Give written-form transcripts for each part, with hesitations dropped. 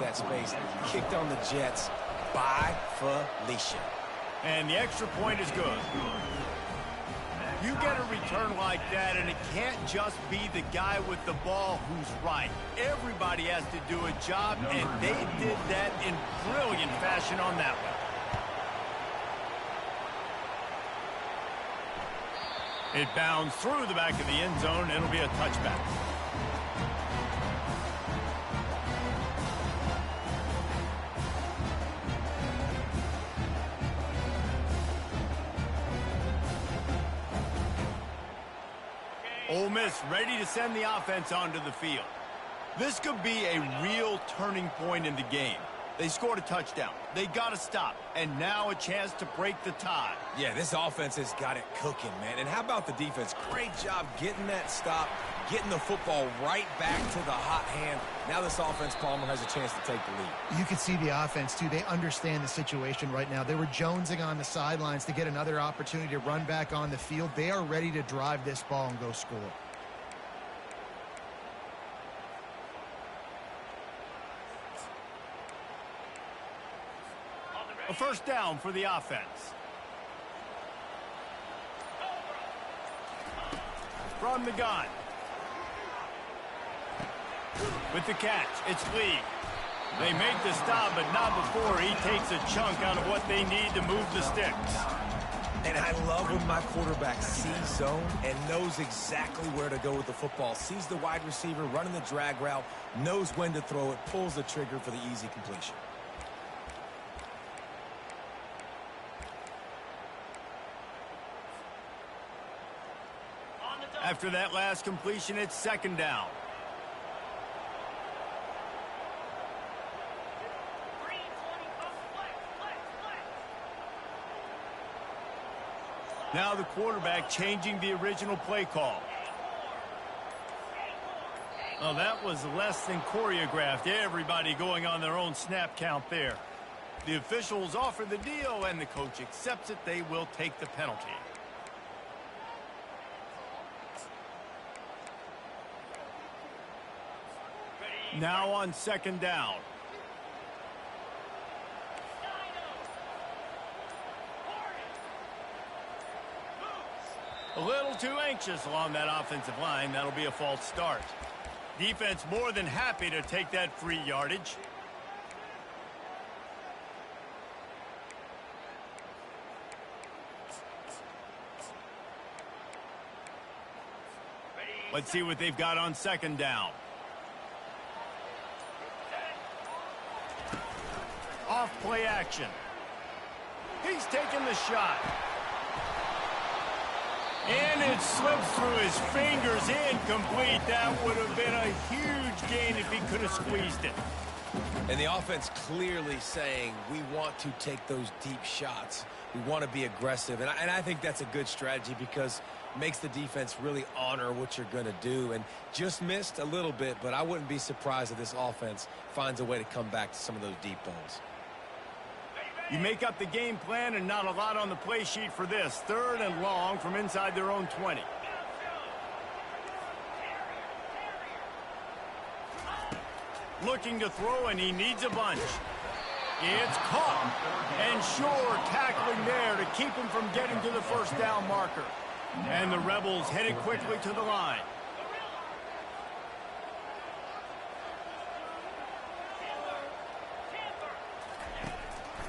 that space. Kicked on the Jets by Felicia. And the extra point is good. You get a return like that, and it can't just be the guy with the ball who's right. Everybody has to do a job, and they did that in brilliant fashion on that one. It bounds through the back of the end zone. It'll be a touchback. Ole Miss ready to send the offense onto the field. This could be a real turning point in the game. They scored a touchdown. They got to stop. And now a chance to break the tie. Yeah, this offense has got it cooking, man. And how about the defense? Great job getting that stop, getting the football right back to the hot hand. Now this offense, Palmer, has a chance to take the lead. You can see the offense, too. They understand the situation right now. They were jonesing on the sidelines to get another opportunity to run back on the field. They are ready to drive this ball and go score. A first down for the offense. From the gun. With the catch, it's Lee. They make the stop, but not before he takes a chunk out of what they need to move the sticks. And I love when my quarterback sees zone and knows exactly where to go with the football. Sees the wide receiver running the drag route, knows when to throw it, pulls the trigger for the easy completion. After that last completion, it's second down. Now the quarterback changing the original play call. Oh, that was less than choreographed. Everybody going on their own snap count there. The officials offer the deal, and the coach accepts it. They will take the penalty. Now on second down. A little too anxious along that offensive line. That'll be a false start. Defense more than happy to take that free yardage. Let's see what they've got on second down. Off play action. He's taking the shot. And it slips through his fingers, incomplete. That would have been a huge gain if he could have squeezed it. And the offense clearly saying, we want to take those deep shots. We want to be aggressive. And I think that's a good strategy because it makes the defense really honor what you're going to do. And just missed a little bit, but I wouldn't be surprised if this offense finds a way to come back to some of those deep balls. You make up the game plan and not a lot on the play sheet for this. Third and long from inside their own 20. Looking to throw, and he needs a bunch. It's caught. And sure, tackling there to keep him from getting to the first down marker. And the Rebels headed quickly to the line.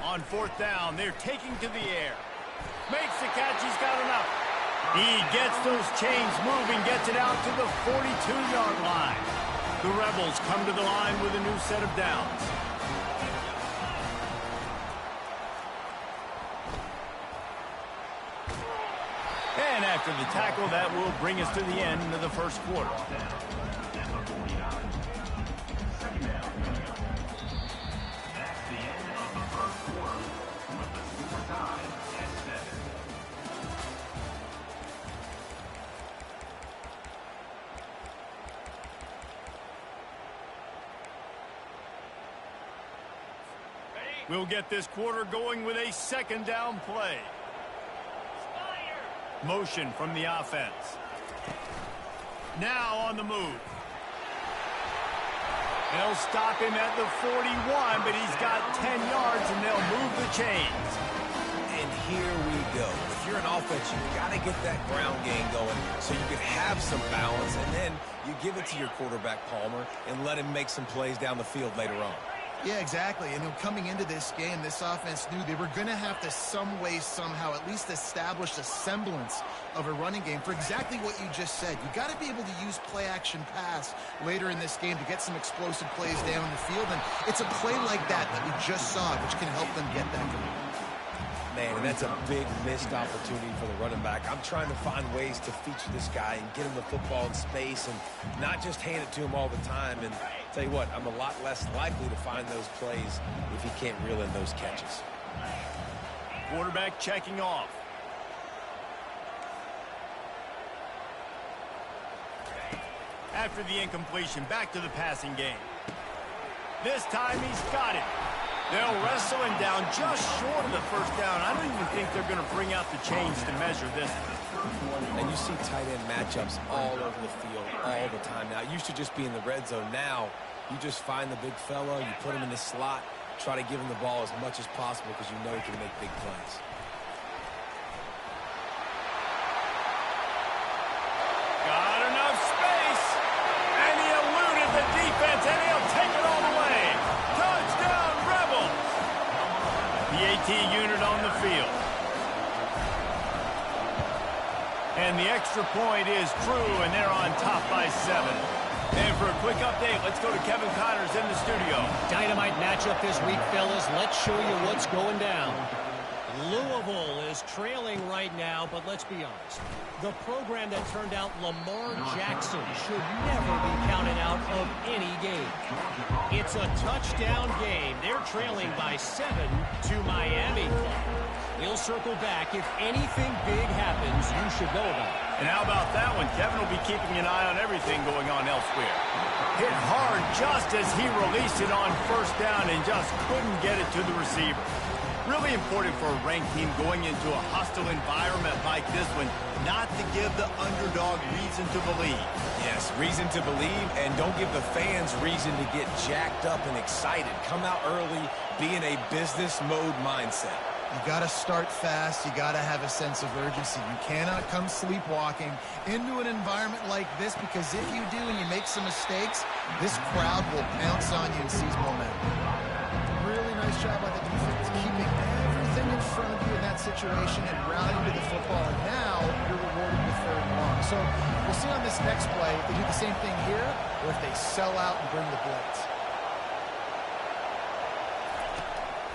On fourth down, they're taking to the air. Makes the catch, he's got enough. He gets those chains moving, gets it out to the 42-yard line. The Rebels come to the line with a new set of downs. And after the tackle, that will bring us to the end of the first quarter. We'll get this quarter going with a second down play. Motion from the offense. Now on the move. They'll stop him at the 41, but he's got 10 yards, and they'll move the chains. And here we go. If you're an offense, you've got to get that ground game going so you can have some balance, and then you give it to your quarterback, Palmer, and let him make some plays down the field later on. Yeah, exactly. And coming into this game, this offense knew they were going to have to some way, somehow, at least establish a semblance of a running game for exactly what you just said. You got to be able to use play-action pass later in this game to get some explosive plays down the field. And it's a play like that we just saw, which can help them get that going. Man, and that's a big missed opportunity for the running back. I'm trying to find ways to feature this guy and get him the football in space and not just hand it to him all the time. And tell you what, I'm a lot less likely to find those plays if he can't reel in those catches. Quarterback checking off. After the incompletion, back to the passing game. This time he's got it. They'll wrestle him down just short of the first down. I don't even think they're going to bring out the chains to measure this. And you see tight end matchups all over the field all the time now. It used to just be in the red zone. Now you just find the big fella, you put him in the slot, try to give him the ball as much as possible because you know he can make big plays. Got enough space. And he eluded the defense, and he'll take it all the way. Touchdown, Rebels. The AT unit on the field. And the extra point is true, and they're on top by 7. And for a quick update, let's go to Kevin Connors in the studio. Dynamite matchup this week, fellas. Let's show you what's going down. Louisville is trailing right now, but let's be honest. The program that turned out Lamar Jackson should never be counted out of any game. It's a touchdown game. They're trailing by 7 to Miami. We'll circle back. If anything big happens, you should know about it. And how about that one? Kevin will be keeping an eye on everything going on elsewhere. Hit hard just as he released it on first down and just couldn't get it to the receiver. Really important for a ranked team going into a hostile environment like this one, not to give the underdog reason to believe. Yes, reason to believe, and don't give the fans reason to get jacked up and excited. Come out early, be in a business mode mindset. You got to start fast. You got to have a sense of urgency. You cannot come sleepwalking into an environment like this, because if you do and you make some mistakes, this crowd will pounce on you and seize momentum. Really nice job by the defense, keeping everything in front of you in that situation and rallying to the football. And now you're rewarded with 3rd and long. So we'll see on this next play if they do the same thing here or if they sell out and bring the blitz.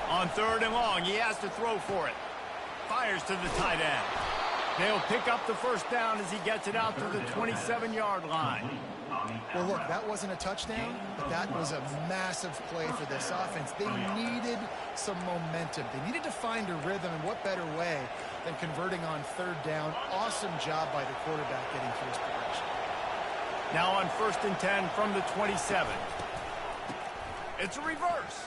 On 3rd and long, he has to throw for it. Fires to the tight end. They'll pick up the first down as he gets it out to the 27-yard line. Well, look, that wasn't a touchdown, but that was a massive play for this offense. They needed some momentum. They needed to find a rhythm, and what better way than converting on 3rd down. Awesome job by the quarterback getting through his progression. Now on 1st and 10 from the 27. It's a reverse.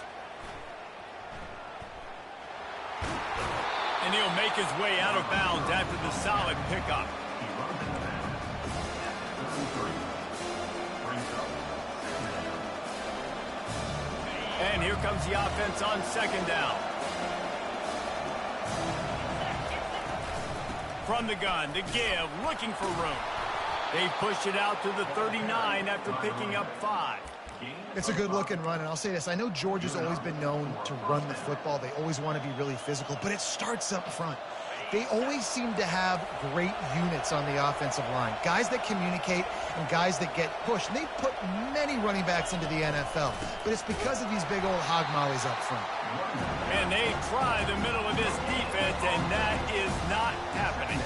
And he'll make his way out of bounds after the solid pickup. And here comes the offense on 2nd down. From the gun, to give, looking for room. They push it out to the 39 after picking up 5. It's a good-looking run, and I'll say this. I know Georgia's always been known to run the football. They always want to be really physical, but it starts up front. They always seem to have great units on the offensive line, guys that communicate and guys that get pushed. And they've put many running backs into the NFL, but it's because of these big old hog mollies up front. And they try the middle of this defense, and that is not happening.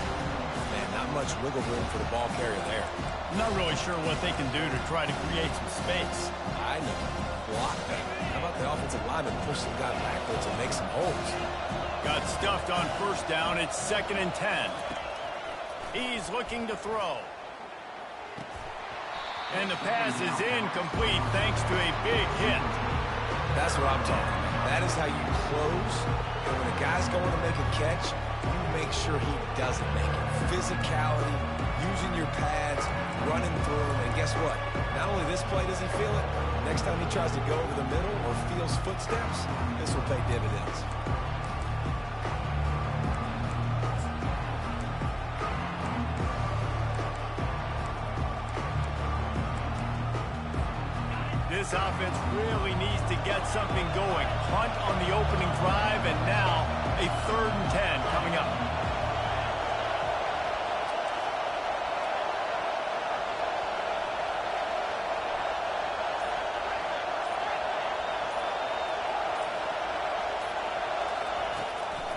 Man, not much wiggle room for the ball carrier there. I'm not really sure what they can do to try to create some space. I know. Block that. How about the offensive lineman push some guy backwards and make some holes? Got stuffed on 1st down. It's 2nd and 10. He's looking to throw. And the pass is incomplete thanks to a big hit. That's what I'm talking about. That is how you close. And when a guy's going to make a catch, you make sure he doesn't make it. Physicality, using your pads, running through him. And guess what? Not only this play does he feel it, Next time he tries to go over the middle or feels footsteps, this will pay dividends. This offense really needs to get something going. Punt on the opening drive, and now a 3rd and 10 coming up.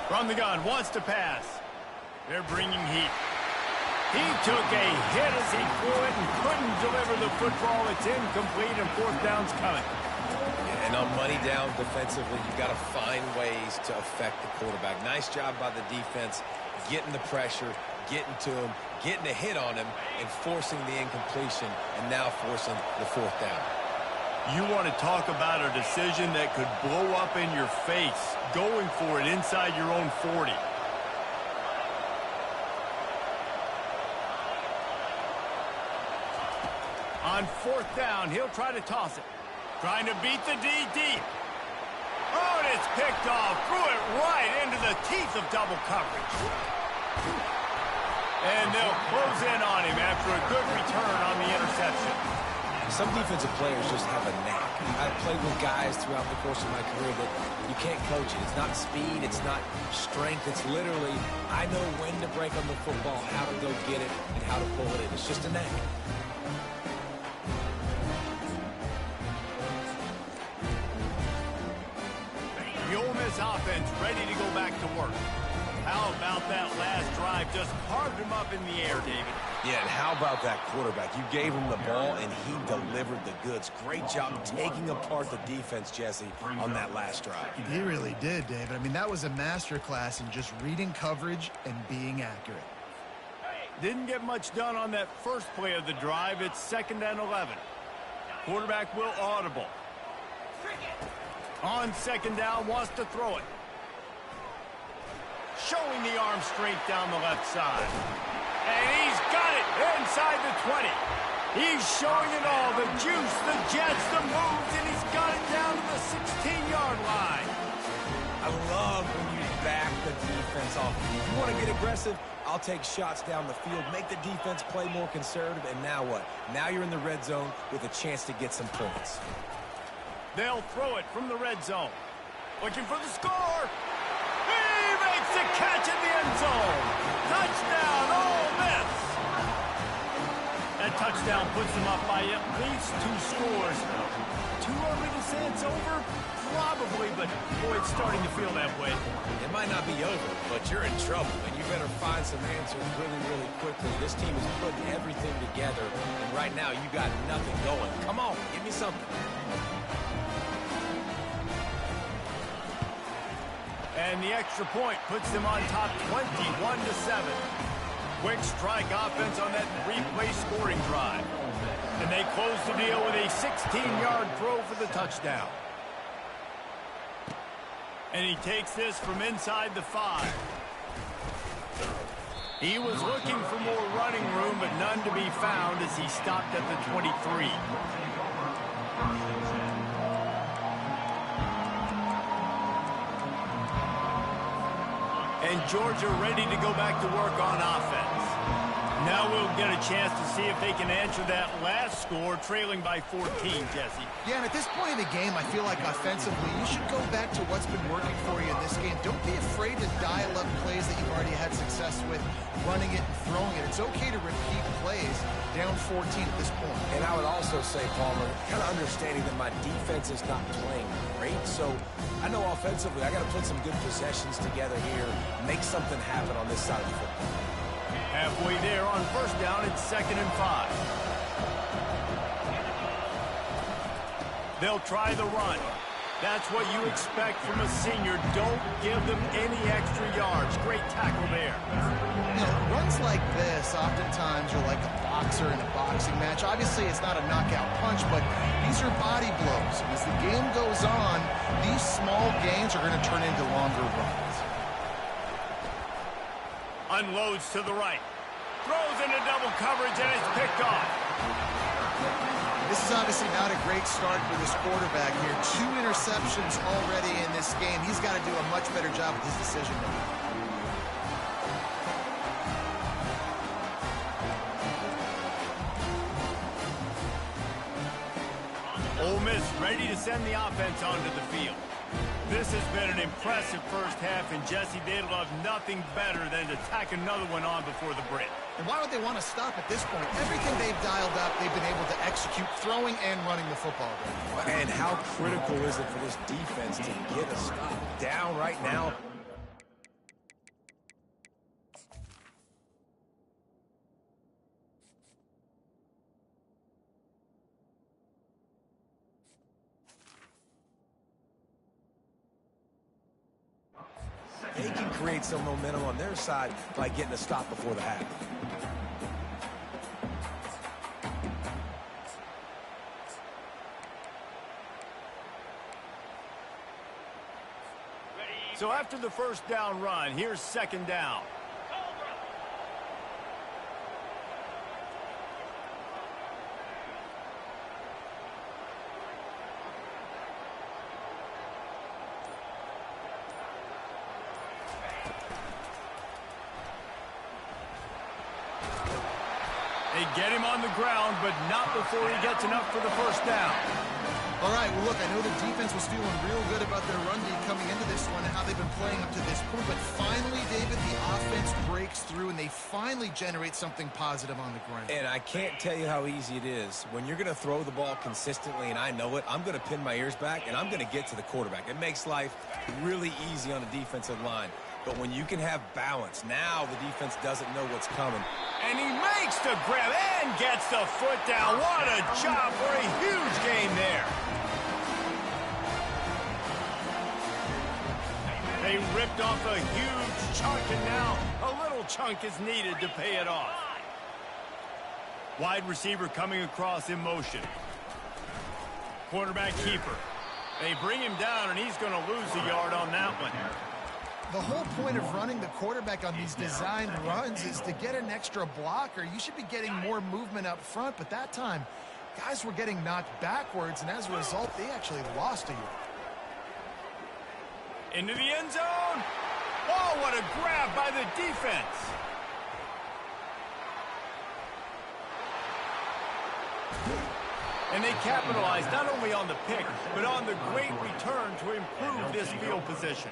From the gun, wants to pass. They're bringing heat. He took a hit as he threw it and couldn't deliver the football. It's incomplete, and 4th down's coming. And on money down defensively, you've got to find ways to affect the quarterback. Nice job by the defense, getting the pressure, getting to him, getting a hit on him, and forcing the incompletion, and now forcing the 4th down. You want to talk about a decision that could blow up in your face, going for it inside your own 40. On 4th down, he'll try to toss it. Trying to beat the D deep. Oh, and it's picked off. Threw it right into the teeth of double coverage. And they'll close in on him after a good return on the interception. Some defensive players just have a knack. I've played with guys throughout the course of my career that you can't coach it. It's not speed, it's not strength. It's literally, I know when to break on the football, how to go get it, and how to pull it in. It's just a knack. The Ole Miss offense ready to go back to work. How about that last drive? Just carved him up in the air, David. Yeah, and how about that quarterback? You gave him the ball, and he delivered the goods. Great job taking apart the defense, Jesse, on that last drive. He really did, David. I mean, that was a masterclass in just reading coverage and being accurate. Didn't get much done on that first play of the drive. It's 2nd and 11. Quarterback will audible. On 2nd down, wants to throw it. Showing the arm straight down the left side. And he's got it inside the 20. He's showing it all. The juice, the jets, the moves, and he's got it down to the 16-yard line. I love when you back the defense off. If you want to get aggressive, I'll take shots down the field, make the defense play more conservative, and now what? Now you're in the red zone with a chance to get some points. They'll throw it from the red zone. Looking for the score. He makes the catch in the end zone. Touchdown, Ole Miss. That touchdown puts them up by at least 2 scores. Too early to say it's over? Probably, but boy, it's starting to feel that way. It might not be over, but you're in trouble, and you better find some answers really, really quickly. This team is putting everything together, and right now you got nothing going. Come on, give me something. And the extra point puts them on top 21-7. Quick strike offense on that 3-play scoring drive. And they close the deal with a 16-yard throw for the touchdown. And he takes this from inside the 5. He was looking for more running room, but none to be found as he stopped at the 23. And Georgia ready to go back to work on offense. Now we'll get a chance to see if they can answer that last score, trailing by 14, Jesse. Yeah, and at this point in the game, I feel like offensively, you should go back to what's been working for you in this game. Don't be afraid to dial up plays that you've already had success with, running it and throwing it. It's okay to repeat plays down 14 at this point. And I would also say, Palmer, kind of understanding that my defense is not playing great, so I know offensively I got to put some good possessions together here, make something happen on this side of the football. Halfway there on 1st down, it's 2nd and 5. They'll try the run. That's what you expect from a senior. Don't give them any extra yards. Great tackle there. You know, runs like this, oftentimes you're like a boxer in a boxing match. Obviously, it's not a knockout punch, but these are body blows. And as the game goes on, these small gains are going to turn into longer runs. Unloads to the right. Throws into double coverage, and it's picked off. This is obviously not a great start for this quarterback here. 2 interceptions already in this game. He's got to do a much better job with his decision making. Ole Miss ready to send the offense onto the field. This has been an impressive first half, and Jesse, they'd love nothing better than to tack another one on before the break. And why would they want to stop at this point? Everything they've dialed up, they've been able to execute, throwing and running the football game. And how critical is it for this defense to get a stop? Down right now. They can create some momentum on their side by getting a stop before the half. So after the first down run, here's second down. They get him on the ground, but not before he gets enough for the first down. All right, well, look, I know the defense was feeling real good about their run D coming into this one and how they've been playing up to this point, but finally, David, the offense breaks through and they finally generate something positive on the ground. And I can't tell you how easy it is. When you're going to throw the ball consistently, and I know it, I'm going to pin my ears back, and I'm going to get to the quarterback. It makes life really easy on the defensive line. But when you can have balance, now the defense doesn't know what's coming. And he makes the grab and gets the foot down. What a job for a huge gain there. They ripped off a huge chunk, and now a little chunk is needed to pay it off. Wide receiver coming across in motion. Quarterback keeper. They bring him down, and he's going to lose a yard on that one. The whole point of running the quarterback on these designed runs is to get an extra blocker. You should be getting more movement up front, but that time, guys were getting knocked backwards, and as a result, they actually lost a yard. Into the end zone. Oh, what a grab by the defense. And they capitalized not only on the pick, but on the great return to improve this field position.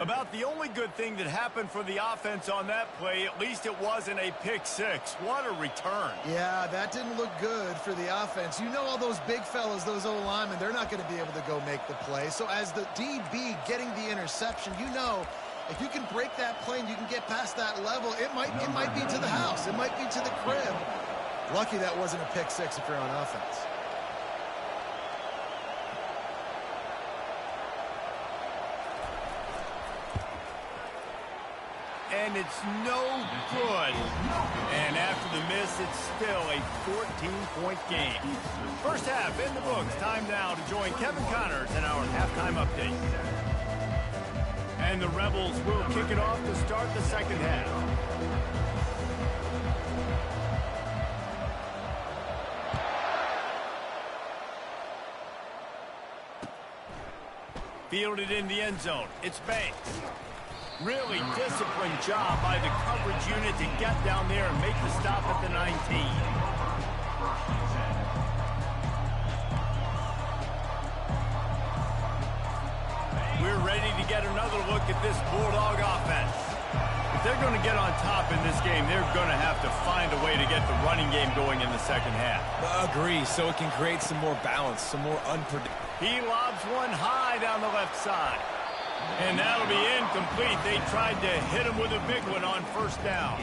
About the only good thing that happened for the offense on that play, at least it wasn't a pick six. What a return. Yeah, that didn't look good for the offense. You know all those big fellas, those O-linemen, they're not going to be able to go make the play. So as the DB getting the interception, you know if you can break that play and you can get past that level, it might be to the house. It might be to the crib. Lucky that wasn't a pick six if you're on offense. And it's no good. And after the miss, it's still a 14-point game. First half in the books. Time now to join Kevin Connors in our halftime update. And the Rebels will kick it off to start the second half. Fielded in the end zone. It's Banks. Really disciplined job by the coverage unit to get down there and make the stop at the 19. We're ready to get another look at this Bulldog offense. If they're going to get on top in this game, they're going to have to find a way to get the running game going in the second half. Agree, so it can create some more balance, some more unpredictable. He lobs one high down the left side. And that'll be incomplete. They tried to hit him with a big one on first down.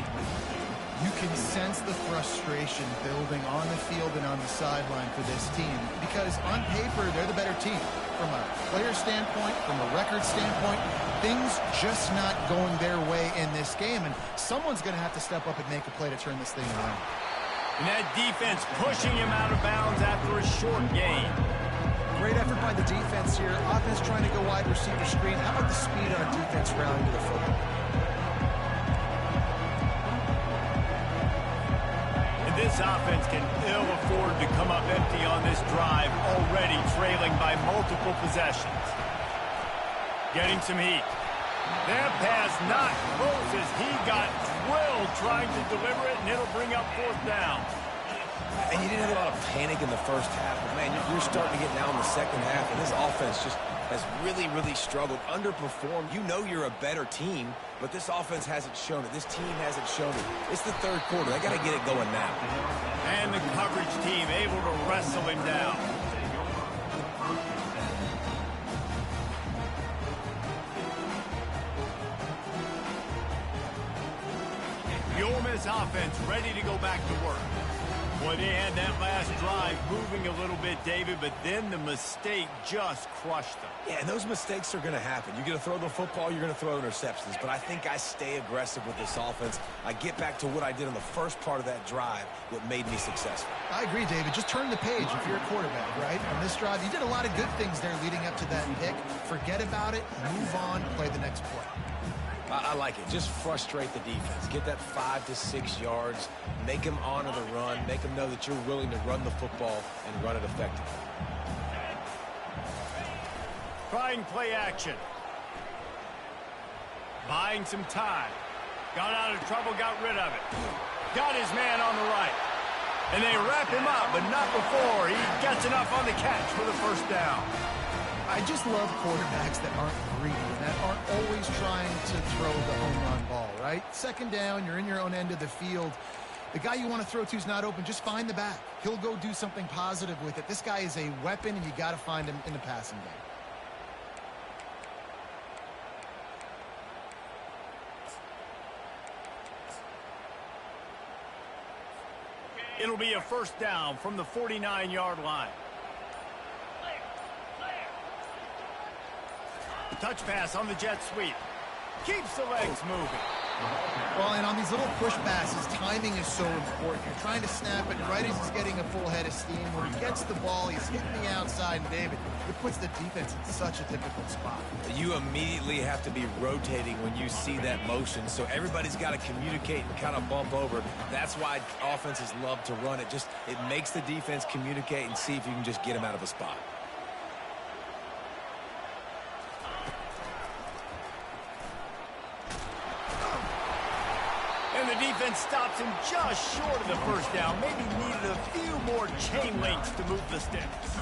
You can sense the frustration building on the field and on the sideline for this team because on paper, they're the better team. From a player standpoint, from a record standpoint, things just not going their way in this game. And someone's going to have to step up and make a play to turn this thing around. And that defense pushing him out of bounds after a short gain. Great effort by the defense here. Offense trying to go wide receiver screen. How about the speed on defense rallying to the football? And this This offense can ill afford to come up empty on this drive, already trailing by multiple possessions. Getting some heat. That pass not close as he got drilled trying to deliver it, and it'll bring up 4th down. And you didn't have a lot of panic in the first half, but, man, you're starting to get now in the second half, and this offense just has really, really struggled, underperformed. You know you're a better team, but this offense hasn't shown it. This team hasn't shown it. It's the third quarter. They got to get it going now. And the coverage team able to wrestle him down. The Ole Miss offense ready to go back to work. Boy, they had that last drive moving a little bit, David, but then the mistake just crushed them. Yeah, and those mistakes are going to happen. You're going to throw the football, you're going to throw interceptions, but I think I stay aggressive with this offense. I get back to what I did on the first part of that drive, what made me successful. I agree, David. Just turn the page if you're a quarterback, right? On this drive, you did a lot of good things there leading up to that pick. Forget about it, move on, play the next play. I like it. Just frustrate the defense. Get that 5 to 6 yards. Make them honor the run. Make them know that you're willing to run the football and run it effectively. Trying play action. Buying some time. Got out of trouble, got rid of it. Got his man on the right. And they wrap him up, but not before he gets enough on the catch for the 1st down. I just love quarterbacks that aren't greedy, that aren't always trying to throw the home run ball, right? 2nd down, you're in your own end of the field. The guy you want to throw to is not open. Just find the back. He'll go do something positive with it. This guy is a weapon, and you got to find him in the passing game. It'll be a 1st down from the 49-yard line. Touch pass on the jet sweep. Keeps the legs moving. Well, and on these little push passes, timing is so important. You're trying to snap it right as he's getting a full head of steam. When he gets the ball, he's hitting the outside, and David, it puts the defense in such a difficult spot. You immediately have to be rotating when you see that motion, so everybody's got to communicate and kind of bump over. That's why offenses love to run it. It makes the defense communicate and see if you can just get him out of a spot. And the defense stops him just short of the 1st down. Maybe needed a few more chain links to move the sticks.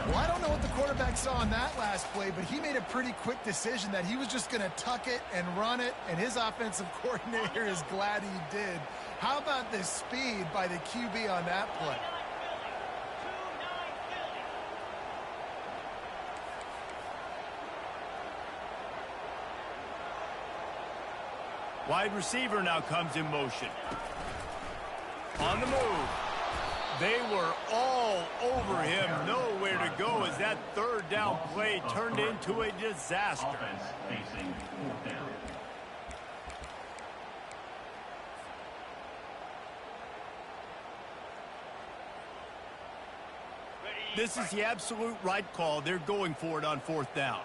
Well, I don't know what the quarterback saw in that last play, but he made a pretty quick decision that he was just going to tuck it and run it, and his offensive coordinator is glad he did. How about the speed by the QB on that play? Wide receiver now comes in motion. On the move. They were all over him. Nowhere to go as that 3rd down play turned into a disaster. This is the absolute right call. They're going for it on 4th down.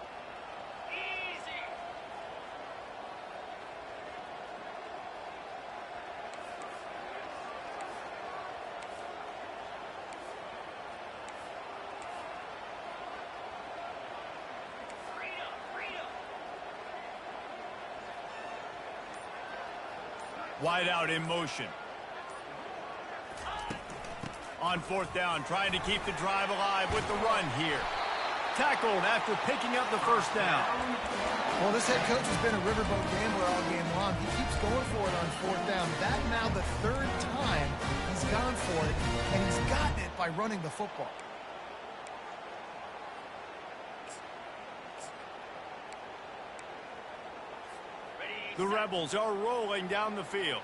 Wide out in motion. On 4th down, trying to keep the drive alive with the run here. Tackled after picking up the 1st down. Well, this head coach has been a riverboat gambler all game long. He keeps going for it on 4th down. That now the 3rd time he's gone for it, and he's gotten it by running the football. The Rebels are rolling down the field.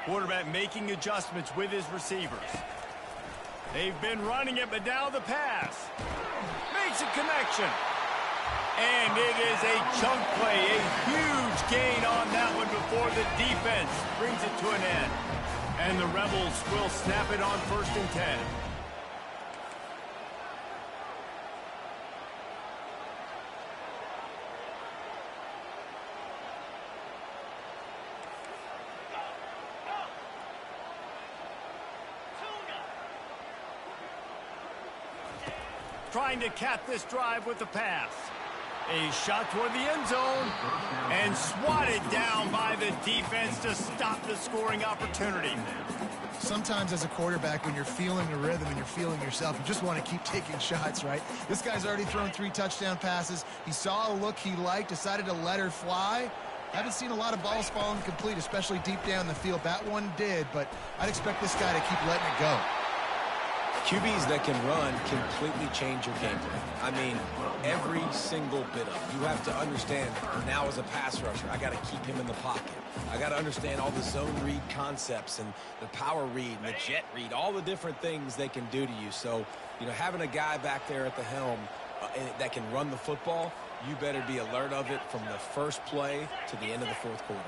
Quarterback making adjustments with his receivers. They've been running it, but now the pass. Makes a connection. And it is a chunk play, a huge gain on that one before the defense brings it to an end. And the Rebels will snap it on 1st and 10. trying to cap this drive with the pass. A shot toward the end zone and swatted down by the defense to stop the scoring opportunity. Sometimes as a quarterback, when you're feeling the rhythm and you're feeling yourself, you just want to keep taking shots, right? This guy's already thrown 3 touchdown passes. He saw a look he liked, decided to let her fly. Haven't seen a lot of balls falling complete, especially deep down the field. That one did, but I'd expect this guy to keep letting it go. QBs that can run completely change your game plan. I mean, every single bit of it. You have to understand, now as a pass rusher, I got to keep him in the pocket. I got to understand all the zone read concepts and the power read and the jet read, all the different things they can do to you. So, you know, having a guy back there at the helm that can run the football, you better be alert of it from the first play to the end of the fourth quarter.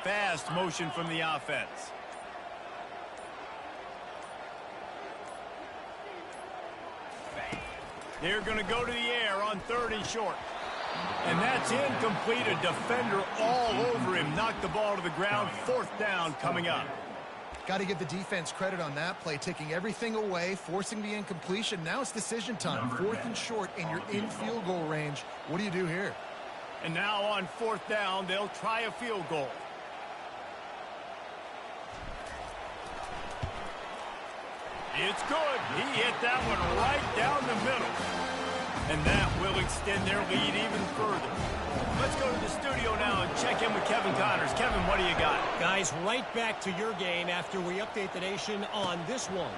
Fast motion from the offense. They're going to go to the air on 3rd and short. And that's incomplete. A defender all over him. Knocked the ball to the ground. 4th down coming up. Got to give the defense credit on that play, taking everything away, forcing the incompletion. Now it's decision time. 4th and short, and you're in field goal range. What do you do here? And now on 4th down, they'll try a field goal. It's good. He hit that one right down the middle. And that will extend their lead even further. Let's go to the studio now and check in with Kevin Connors. Kevin, what do you got? Guys, right back to your game after we update the nation on this one.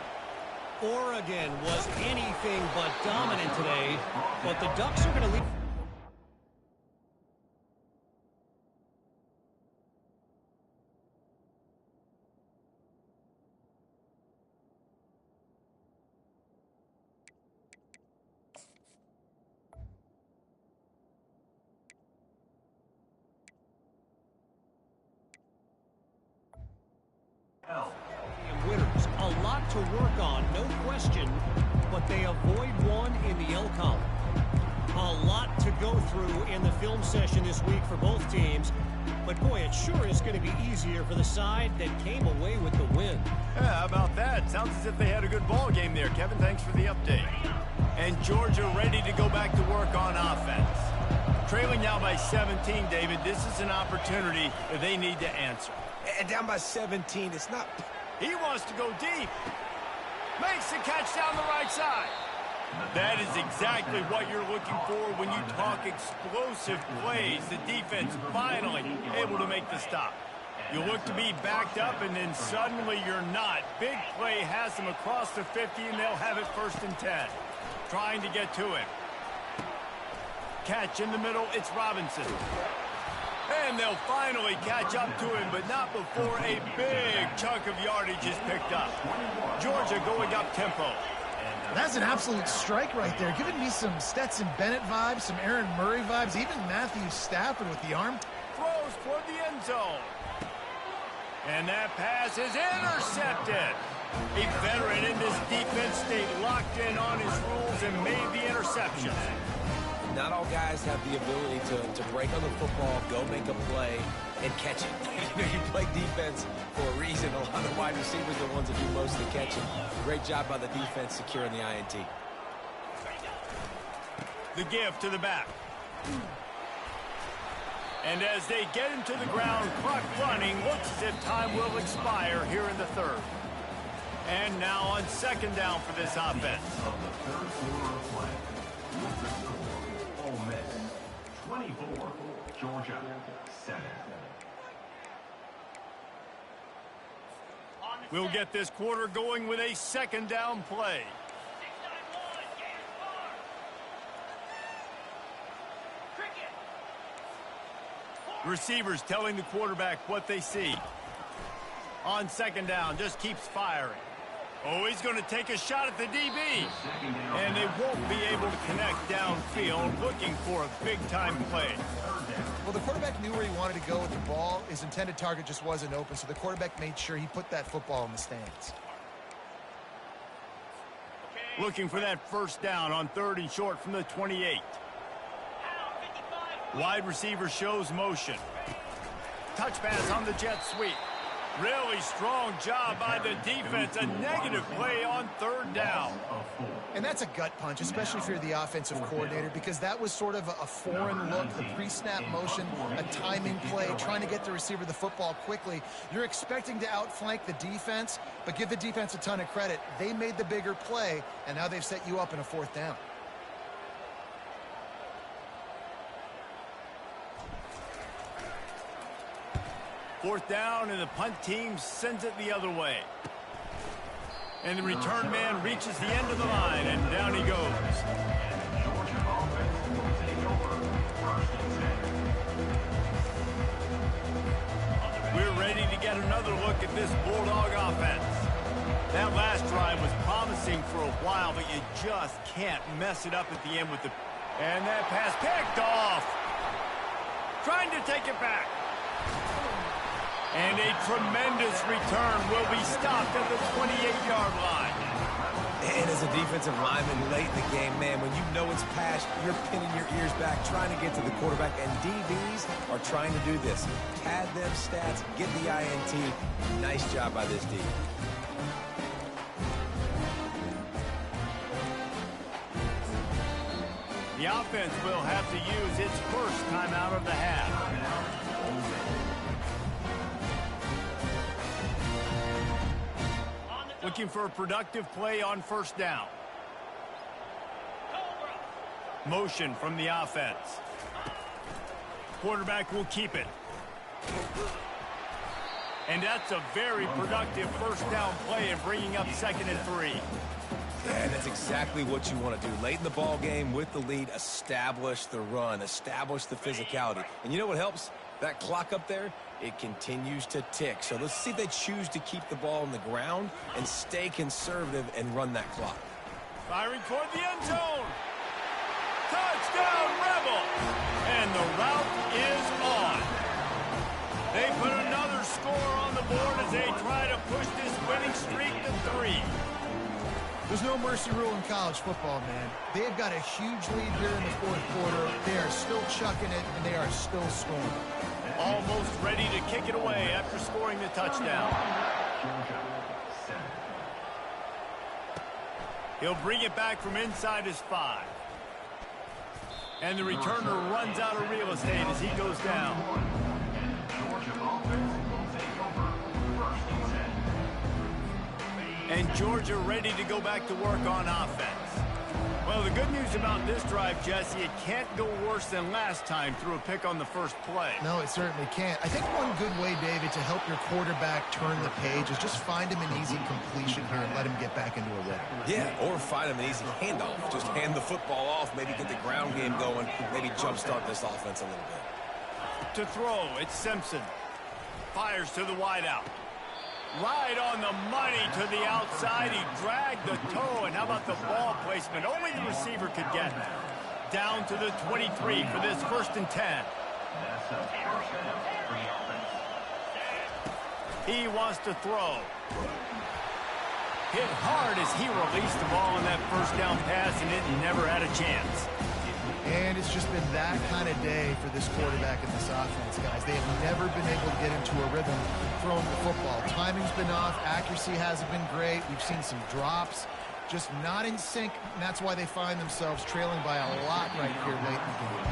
Oregon was anything but dominant today, but the Ducks are going to lead. Winners, a lot to work on, no question, but they avoid one in the L column. A lot to go through in the film session this week for both teams, but boy, it sure is going to be easier for the side that came away with the win. Yeah, how about that? Sounds as if they had a good ball game there. Kevin, thanks for the update. And Georgia ready to go back to work on offense. Trailing now by 17, David. This is an opportunity that they need to answer. And down by 17, it's not... He wants to go deep. Makes the catch down the right side. That is exactly what you're looking for when you talk explosive plays. The defense finally able to make the stop. You look to be backed up, and then suddenly you're not. Big play has them across the 50, and they'll have it 1st and 10. Trying to get to him. Catch in the middle. It's Robinson. And they'll finally catch up to him, but not before a big chunk of yardage is picked up. Georgia going up tempo. That's an absolute strike right there. Giving me some Stetson Bennett vibes, some Aaron Murray vibes, even Matthew Stafford with the arm. Throws toward the end zone. And that pass is intercepted. A veteran in this defense stayed locked in on his rules and made the interception. Not all guys have the ability to break on the football, go make a play, and catch it. You play defense for a reason. A lot of wide receivers are the ones that do most of the catching. Great job by the defense securing the INT. The give to the back. And as they get him to the ground, clock running, looks as if time will expire here in the 3rd. And now on 2nd down for this offense. 24, Georgia, 7. We'll get this quarter going with a 2nd down play. Receivers telling the quarterback what they see. On 2nd down, just keeps firing. Oh, he's going to take a shot at the DB. And they won't be able to connect downfield, looking for a big-time play. Well, the quarterback knew where he wanted to go with the ball. His intended target just wasn't open, so the quarterback made sure he put that football in the stands. Looking for that 1st down on 3rd and short from the 28. Wide receiver shows motion. touch pass on the jet sweep. Really strong job by the defense. A negative play on third down. And that's a gut punch, especially if you're the offensive coordinator, because that was sort of a foreign look, the pre-snap motion, a timing play, trying to get the receiver the football quickly. You're expecting to outflank the defense, but give the defense a ton of credit. They made the bigger play, and now they've set you up in a fourth down. Fourth down, and the punt team sends it the other way. And the return man reaches the end of the line, and down he goes. We're ready to get another look at this Bulldog offense. That last drive was promising for a while, but you just can't mess it up at the end with the... And that pass picked off. Trying to take it back. And a tremendous return will be stopped at the 28-yard line. And as a defensive lineman late in the game, man, when you know it's passed, you're pinning your ears back, trying to get to the quarterback. And DBs are trying to do this. Pad them stats, get the INT. Nice job by this D. The offense will have to use its first timeout of the half. Looking for a productive play on first down. Motion from the offense. Quarterback will keep it. And that's a very productive first down play in bringing up 2nd and 3. Yeah, and that's exactly what you want to do. Late in the ball game with the lead, establish the run, establish the physicality. And you know what helps? That clock up there, it continues to tick. So let's see if they choose to keep the ball on the ground and stay conservative and run that clock. Firing toward the end zone. Touchdown, Rebel! And the route is on. They put another score on the board as they try to push this winning streak to 3. There's no mercy rule in college football, man. They've got a huge lead here in the fourth quarter. They are still chucking it, and they are still scoring. Almost ready to kick it away after scoring the touchdown. He'll bring it back from inside his 5. And the returner runs out of real estate as he goes down. And Georgia ready to go back to work on offense. Well, the good news about this drive, Jesse, it can't go worse than last time through a pick on the first play. No, it certainly can't. I think one good way, David, to help your quarterback turn the page is just find him an easy completion here and let him get back into a rhythm. Yeah, or find him an easy handoff. Just hand the football off, maybe get the ground game going, maybe jumpstart this offense a little bit. To throw, it's Simpson. Fires to the wideout. Right on the money to the outside. He dragged the toe, and how about the ball placement? Only the receiver could get it. Down to the 23 for this 1st and 10. He wants to throw. Hit hard as he released the ball on that first down pass, and it never had a chance. And it's just been that kind of day for this quarterback and this offense, guys. They have never been able to get into a rhythm throwing the football. Timing's been off. Accuracy hasn't been great. We've seen some drops. Just not in sync, and that's why they find themselves trailing by a lot right here late in the game.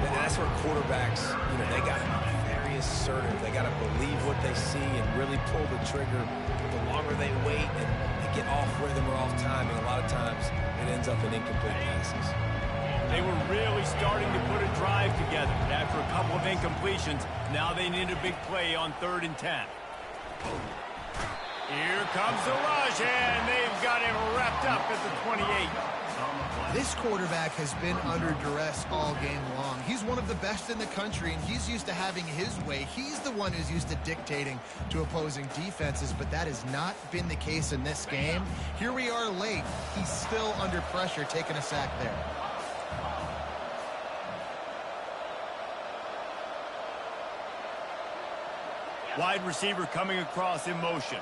And that's where quarterbacks, they got to be very assertive. They got to believe what they see and really pull the trigger. The longer they wait and they get off rhythm or off timing, a lot of times it ends up in incomplete passes. They were really starting to put a drive together. After a couple of incompletions, now they need a big play on 3rd and 10. Here comes the rush, and they've got him wrapped up at the 28. This quarterback has been under duress all game long. He's one of the best in the country, and he's used to having his way. He's the one who's used to dictating to opposing defenses, but that has not been the case in this game. Here we are late. He's still under pressure, taking a sack there. Wide receiver coming across in motion.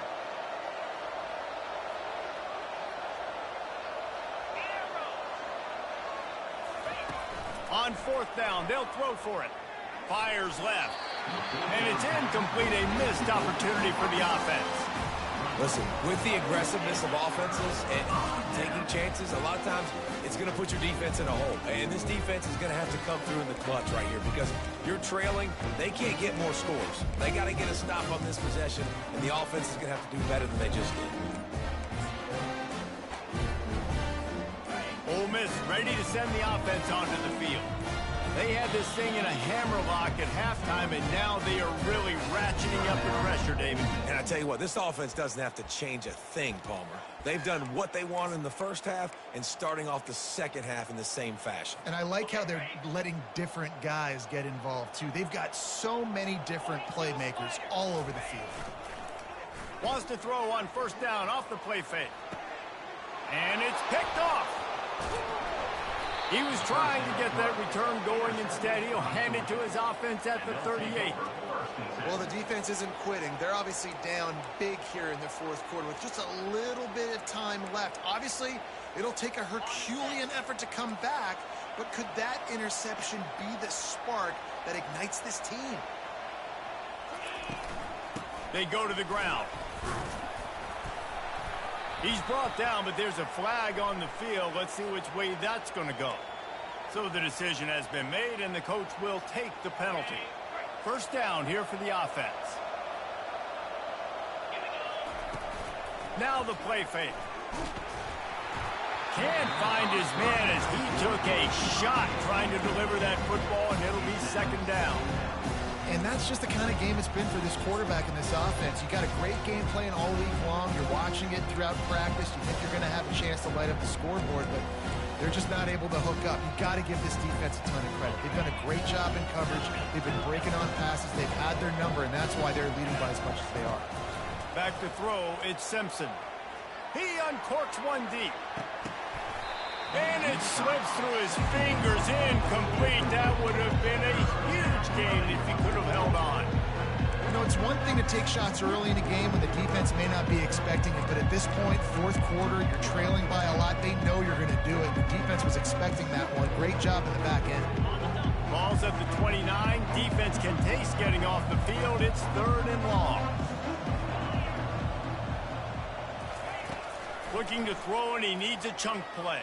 On 4th down, they'll throw for it. Fires left. And it's incomplete, a missed opportunity for the offense. Listen, with the aggressiveness of offenses and taking chances, a lot of times it's going to put your defense in a hole. And this defense is going to have to come through in the clutch right here because you're trailing. They can't get more scores. They got to get a stop on this possession, and the offense is going to have to do better than they just did. Ole Miss ready to send the offense onto the field. They had this thing in a hammerlock at halftime, and now they are really ratcheting up the pressure, David. And I tell you what, this offense doesn't have to change a thing, Palmer. They've done what they want in the first half and starting off the second half in the same fashion. And I like how they're letting different guys get involved, too. They've got so many different playmakers all over the field. Wants to throw on first down off the play fake. And it's picked off. He was trying to get that return going. Instead, he'll hand it to his offense at the 38. Well, the defense isn't quitting. They're obviously down big here in the fourth quarter with just a little bit of time left. Obviously, it'll take a Herculean effort to come back, but could that interception be the spark that ignites this team? They go to the ground. He's brought down, but there's a flag on the field. Let's see which way that's going to go. So the decision has been made, and the coach will take the penalty. First down here for the offense. Now the play fake. Can't find his man as he took a shot trying to deliver that football, and it'll be second down. And that's just the kind of game it's been for this quarterback in this offense. You got a great game plan all week long. You're watching it throughout practice. You think you're going to have a chance to light up the scoreboard, but they're just not able to hook up. You got to give this defense a ton of credit. They've done a great job in coverage. They've been breaking on passes. They've had their number, and that's why they're leading by as much as they are. Back to throw, it's Simpson. He uncorks one deep. And it slips through his fingers, incomplete. That would have been a huge gain if he could have held on. You know, it's one thing to take shots early in a game when the defense may not be expecting it, but at this point, fourth quarter, you're trailing by a lot. They know you're going to do it. The defense was expecting that one. Great job in the back end. Ball's at the 29. Defense can taste getting off the field. It's third and long. Looking to throw, and he needs a chunk play.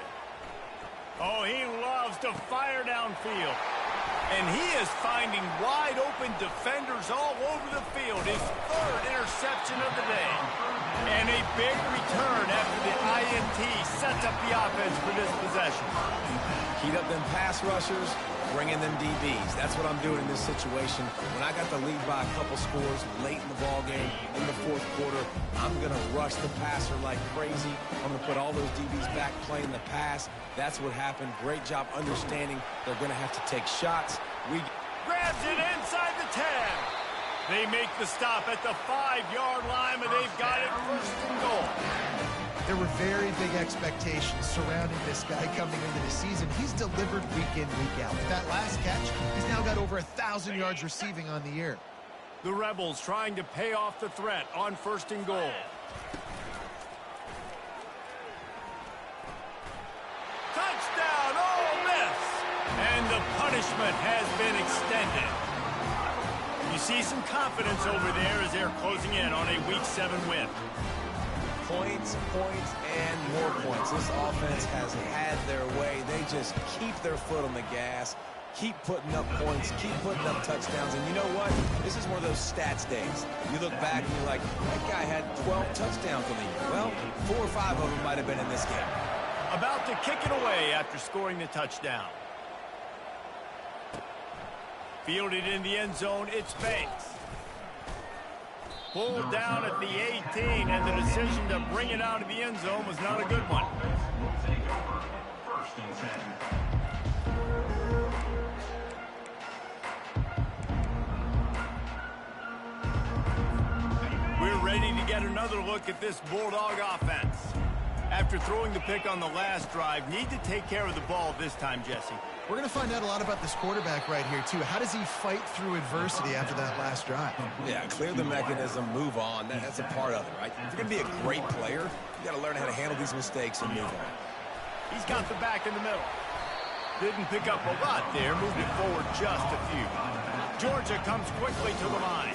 Oh, he loves to fire downfield. And he is finding wide-open defenders all over the field. His third interception of the day. And a big return after the INT sets up the offense for this possession. Heat up them pass rushers, bring in them DBs. That's what I'm doing in this situation. When I got the lead by a couple scores late in the ball game, in the fourth quarter, I'm going to rush the passer like crazy. I'm going to put all those DBs back playing the pass. That's what happened. Great job understanding they're going to have to take shots. Grabs it inside the 10. They make the stop at the 5-yard line, but they've got it first and goal. There were very big expectations surrounding this guy coming into the season. He's delivered week in, week out. With that last catch, he's now got over 1,000 yards receiving on the year. The Rebels trying to pay off the threat on first and goal. Touchdown, Ole Miss! And the punishment has been extended. You see some confidence over there as they're closing in on a Week 7 win. Points, and more points. This offense has had their way. They just keep their foot on the gas, keep putting up points, keep putting up touchdowns. And you know what? This is one of those stats days. You look back and you're like, that guy had 12 touchdowns on the year. Well, 4 or 5 of them might have been in this game. About to kick it away after scoring the touchdown. Fielded in the end zone, it's Banks. Pulled down at the 18, and the decision to bring it out of the end zone was not a good one. Will take over first and 10. We're ready to get another look at this Bulldog offense. After throwing the pick on the last drive, need to take care of the ball this time, Jesse. We're going to find out a lot about this quarterback right here, too. How does he fight through adversity after that last drive? Yeah, clear the mechanism, move on. That's a part of it, right? If you're going to be a great player, you got to learn how to handle these mistakes and move on. He's got the back in the middle. Didn't pick up a lot there, moved it forward just a few. Georgia comes quickly to the line.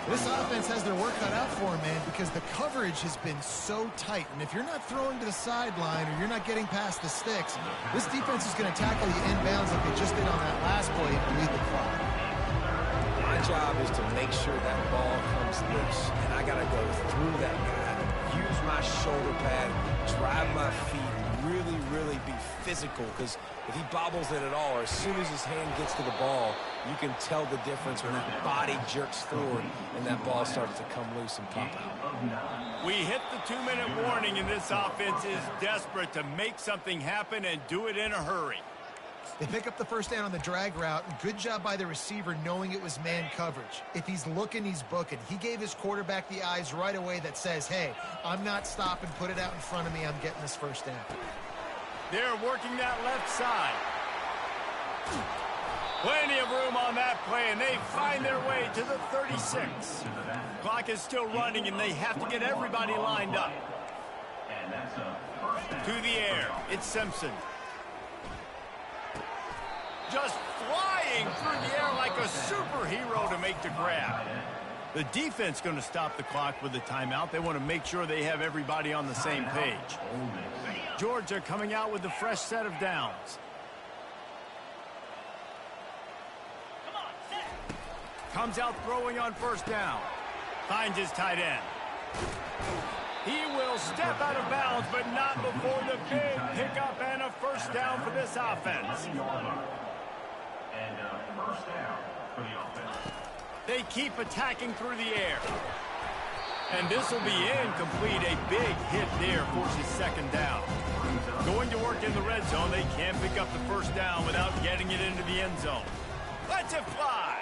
This offense has their work cut out for them, man, because the coverage has been so tight. And if you're not throwing to the sideline or you're not getting past the sticks, this defense is going to tackle you inbounds like they just did on that last play and bleed the clock. My job is to make sure that ball comes loose, and I got to go through that guy, use my shoulder pad, drive my feet, really be physical, because if he bobbles it at all, or as soon as his hand gets to the ball, you can tell the difference when that body jerks forward and that ball starts to come loose and pop out. We hit the 2-minute warning, and this offense is desperate to make something happen and do it in a hurry. They pick up the first down on the drag route. Good job by the receiver knowing it was man coverage. If he's looking, he's booking. He gave his quarterback the eyes right away that says, hey, I'm not stopping, put it out in front of me, I'm getting this first down. They're working that left side. Plenty of room on that play, and they find their way to the 36. Clock is still running, and they have to get everybody lined up. To the air, it's Simpson. Just flying through the air like a superhero to make the grab. The defense going to stop the clock with a timeout. They want to make sure they have everybody on the same page. Georgia coming out with a fresh set of downs. Comes out throwing on first down. Finds his tight end. He will step out of bounds, but not before the big pickup and a first down for this offense. First down for the offense. They keep attacking through the air. And this will be incomplete. A big hit there forces second down. Going to work in the red zone. They can't pick up the first down without getting it into the end zone. Let's it fly.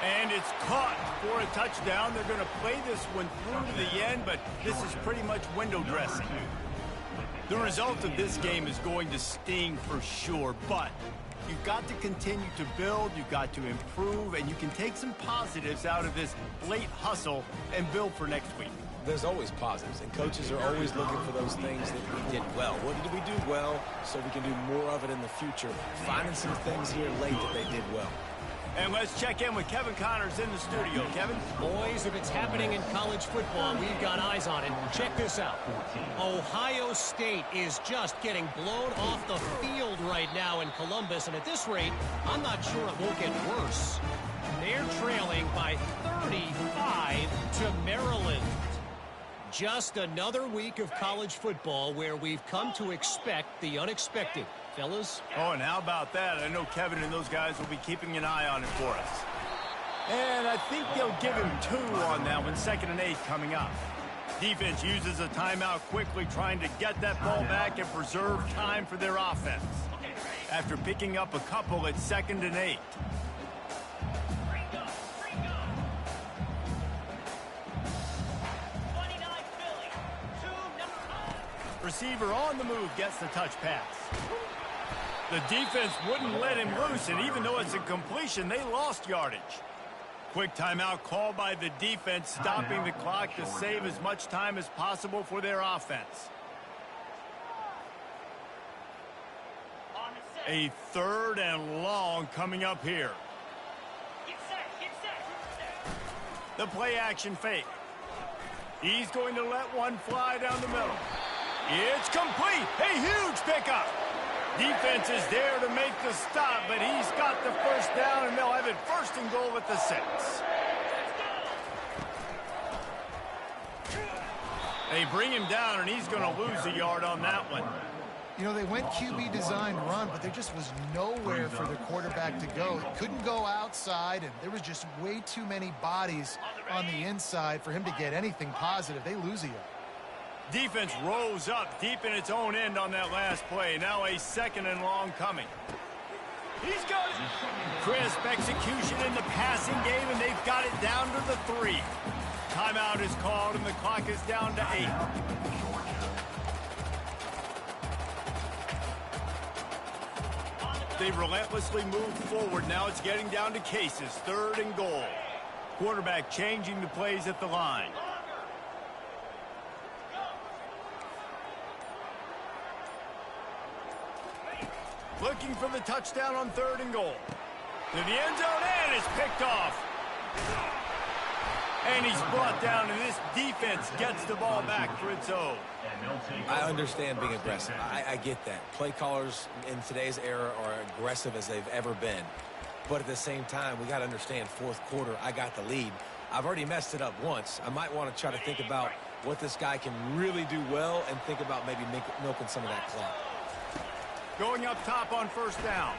And it's caught for a touchdown. They're going to play this one through to the end, but this is pretty much window dressing. The result of this game is going to sting for sure, but you've got to continue to build, you've got to improve, and you can take some positives out of this late hustle and build for next week. There's always positives, and coaches are always looking for those things that we did well. What did we do well so we can do more of it in the future? Finding some things here late that they did well. And let's check in with Kevin Connors in the studio. Kevin? Boys, if it's happening in college football, we've got eyes on it. Check this out. Ohio State is just getting blown off the field right now in Columbus, and at this rate, I'm not sure it won't get worse. They're trailing by 35 to Maryland. Just another week of college football where we've come to expect the unexpected. Fellas? Oh, and how about that? I know Kevin and those guys will be keeping an eye on it for us. And I think they'll give him 2 on that one. 2nd and 8 coming up. Defense uses a timeout quickly, trying to get that ball back and preserve time for their offense. After picking up a couple at 2nd and 8. Receiver on the move gets the touch pass. The defense wouldn't let him loose, and even though it's a completion, they lost yardage. Quick timeout called by the defense, stopping the clock to save as much time as possible for their offense. A 3rd and long coming up here. The play action fake. He's going to let one fly down the middle. It's complete. A huge pickup. Defense is there to make the stop, but he's got the first down, and they'll have it 1st and goal at the 6. They bring him down, and he's going to lose a yard on that one. You know, they went QB design run, but there just was nowhere for the quarterback to go. He couldn't go outside, and there was just way too many bodies on the inside for him to get anything positive. They lose a yard. Defense rose up deep in its own end on that last play. Now a 2nd and long coming. He's got it. Crisp execution in the passing game, and they've got it down to the 3. Timeout is called, and the clock is down to 8. They relentlessly move forward. Now it's getting down to cases. 3rd and goal. Quarterback changing the plays at the line. Looking for the touchdown on 3rd and goal. To the end zone, and it's picked off. And he's brought down, and this defense gets the ball back for its own. I understand being aggressive. I get that. Play callers in today's era are aggressive as they've ever been. But at the same time, we got to understand 4th quarter, I got the lead. I've already messed it up once. I might want to try to think about what this guy can really do well and think about maybe milking some of that clock. Going up top on 1st down.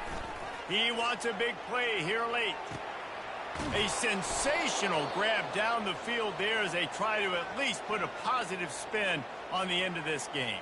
He wants a big play here late. A sensational grab down the field there as they try to at least put a positive spin on the end of this game.